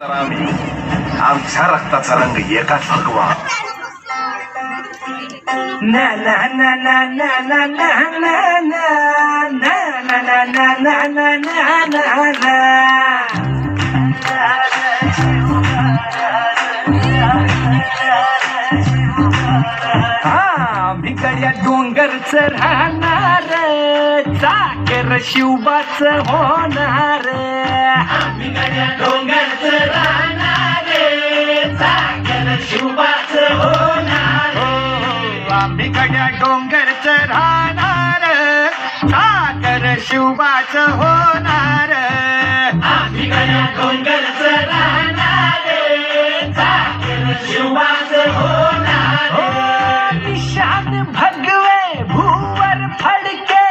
तर आमच्या रक्ताचा रंग एकाच भगवा. ना ना ना ना ना ना ना ना ना ना ना ना ना ना ना ना. मी गड्या डोंगरच राहणार, चाकर शिवबाच होणार. मी गड्या डोंगरच राहणार, चाकर शिवबाच होणार. आम्ही गड्या डोंगरच राहणार, चाकर शिवबाच होणार. आम्ही गड्या डोंगरच राहणार, चाकर शिवबाच होणार. निशान भगवे भूवर फडके,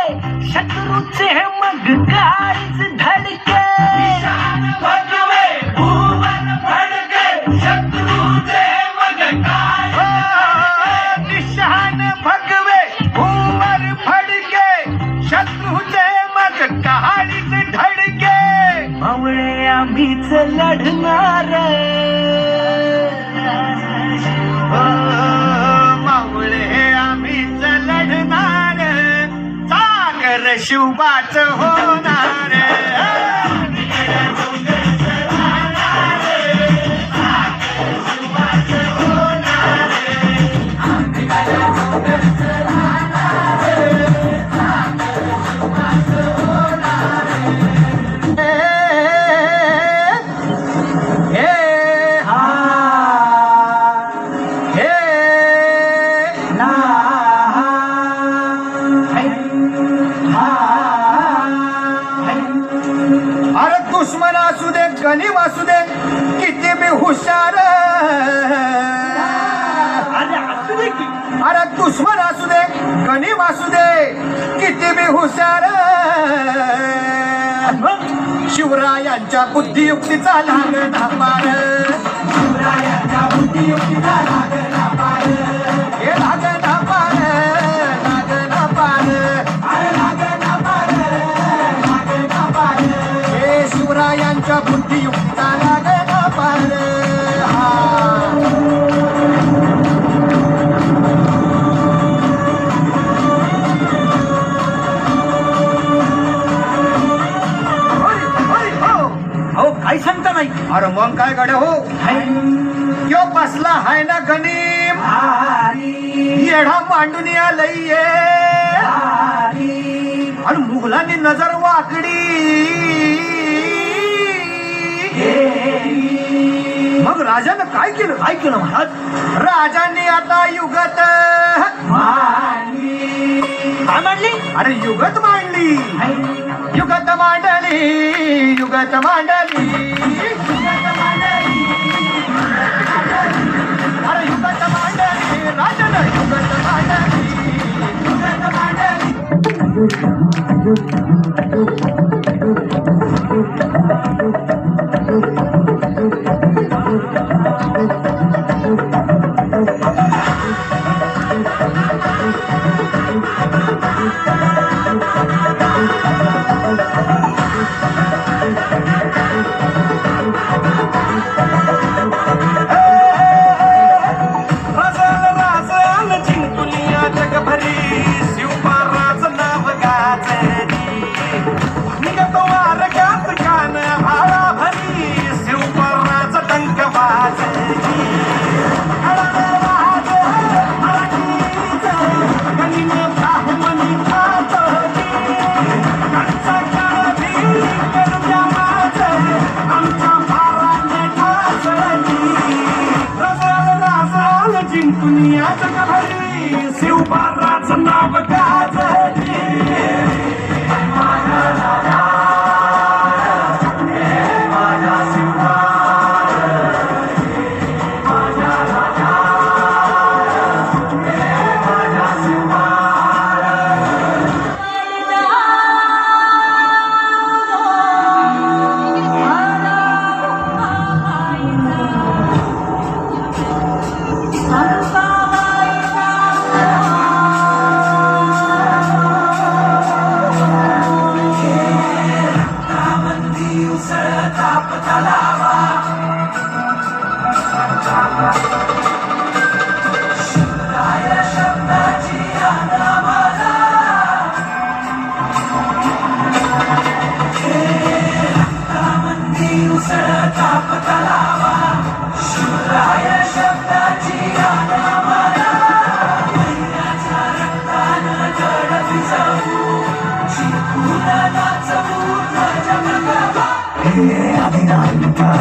शत्रूचे मग काळीच धडके. निशान भगवे भूवर फडके, शत्रूचे मग काळीच. निशान भगवे भूवर फडके, शत्रूचे मग काळीच धडके. मावळे आम्हीच लढणार, मावळे आम्हीच लढणार, चाकर शिवबाच होणार. अरे दुश्मन असू दे गनीम असू दे, किती बी हुशार. अरे दुश्मन असू दे गनीम असू दे, किती बी हुशार. शिवरायांच्या बुद्धियुक्तीचा लागला पार, शिवरायांच्या बुद्धियुक्तीचा लागला पार. हे लागला पार, लागला पार, अरे लागला पार, लागला पार. हे शिवरायांच्या बुद्धियुक्तीचा लागला पार. काय सांगता नाही. अरे मग काय गड्या हो, यो बसला हाय ना गनीम, येढा मांडून आलंय. आणि मुघलांनी नजर वाकडी, मग राजानं काय केलं? काय केलं महाराज? राजांनी आता युगत काय मांडली? अरे युगत मांडली, युगत मांडली, युगत मांडली, युगत मांडली. अरे युगत मांडली, राजानं युगत मांडली, युगत मांडली. शिवबाराचं नाव गाजली.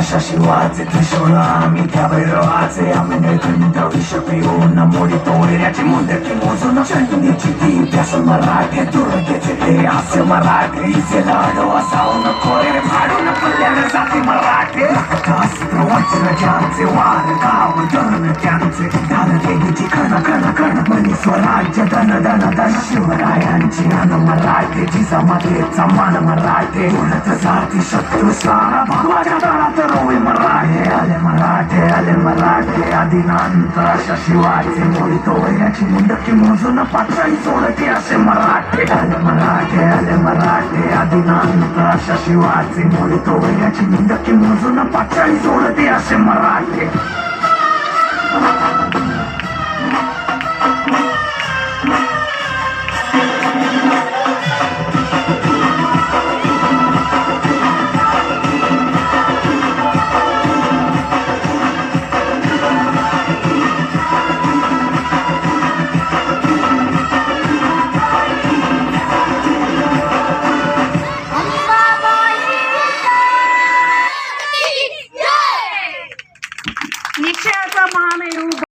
शशिवाचे त्रिशूळ आम्ही त्या भैरवाचे आम्ही निर्खंड विष पिऊन मोडी तोडण्याची मुंडकी मोजून चंडीची ती प्यास मराठे दुर्गेचे ते हास्य मराठे इथे लाडो असावून कोरे फाडून पडल्याने जाती मराठे अस्त्र वज्र ज्यांचे वार गाव धन त्यांचे धान देवीची खण खण खण मनी स्वराज्य धन धन धन शिवरायांची अन मराठे जिजामातेचा मान मराठे उलट जाती शत्रू सारा भगवाच्या तळात रोवे मराठे आले मराठे आदिनांत अशा शिवाचे मोडी तोडण्याची मुंडकी मोजून पातळी सोडते असे मराठे आले मराठे आदिनांत अशा शिवाचे मोडी तोडण्याची मुंडकी मोजून पातळी सोडते असे मराठे